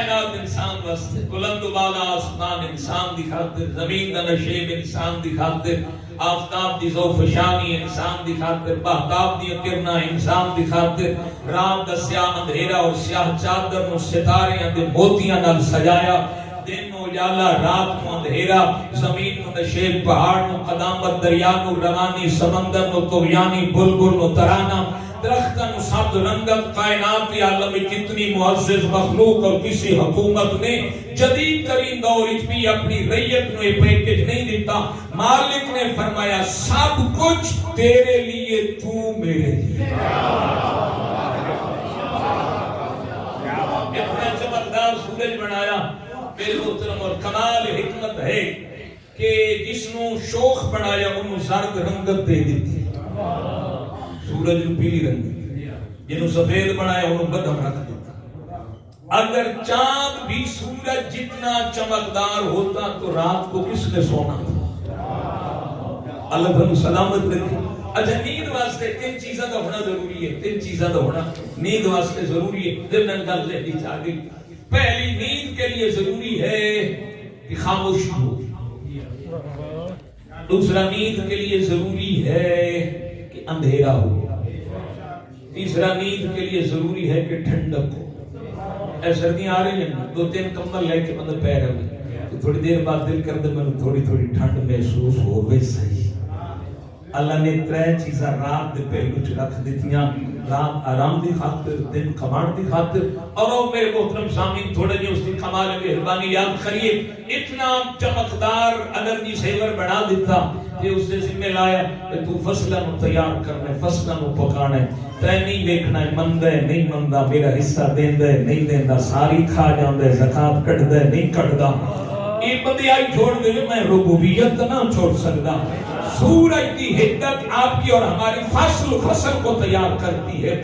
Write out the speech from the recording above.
کائنات انسان واسطے، بلند و بالا آسمان انسان دی خاطر، زمین دا نشیب انسان دی خاطر، آفتاب دی ذوفشانی انسان دی خاطر، مہتاب دی کرنا انسان دی خاطر، رات دا سیاہ اندھیرا اور سیاہ چادر نو ستاریاں دے موتیاں نال سجایا، دن نو اجالا رات نو اندھیرا، زمین نو نشیب پہاڑ نو قدامت دریا نو روانی سمندر نو طغیانی بلبل نو ترانہ درختن سبز رنگت کائناتی عالم کتنی معزز مخلوق اور کسی حکومت نے جدید ترین دور بھی اپنی ریت نو یہ پیکج نہیں دیتا. مالک نے فرمایا سب کچھ تیرے لیے تو میرے لیے. اتنا چمکدار سورج بنایا میرے محترم، اور کمال حکمت ہے کہ جس نو شوخ بنایا انہوں زرد رنگت دے دیتی، سورج نو پیلی رنگ، جنہوں سفید بنایا انہوں بدھم رکھ دیتا. اگر چاند بھی سورج جتنا چمکدار ہوتا تو رات کو کس نے سونا تھا؟ اللہ تعالیٰ سلامت رکھے. اچھا نیند واسطے تین چیزاں کا ہونا ضروری ہے، تین چیزاں کا ہونا نیند واسطے ضروری ہے. دن گل ذہنی چاہ گئی. پہلی نیند کے لیے ضروری ہے کہ خاموش ہو. دوسرا نیند کے لیے ضروری ہے کہ اندھیرا ہو. تیسرا نیند کے لیے ضروری ہے کہ ٹھنڈک ہو. اے سردیاں آ رہی ہیں، دو تین کمبل لے کے بندہ پہ رہے تو تھوڑی دیر بعد دل کر دے میں تھوڑی تھوڑی ٹھنڈ محسوس ہو گئی. صحیح اللہ نے ترے چیزاں رات دے پہلو چ رکھ دیتیاں، رات آرام دی خاطر، دن کمان دی خاطر. اور او میرے محترم سامعین تھوڑے جی اس کی کمال مہربانی یاد کریے. اتنا چمکدار انرجی سیور بنا دیتا کہ اس نے ذمہ لایا کہ تو فصلوں کو تیار کرنا ہے، فصلوں کو پکانا ہے. تے نہیں دیکھنا ہے مندہ ہے نہیں مندہ، میرا حصہ دیندا ہے نہیں دیندا، ساری کھا جاندا ہے، زکات کٹدا ہے نہیں کٹدا. یہ بندیائی چھوڑ دے میں ربوبیت نہ چھوڑ سکتا. سورج کی حدت آپ کی اور ہماری فصل کو تیار کرتی ہے.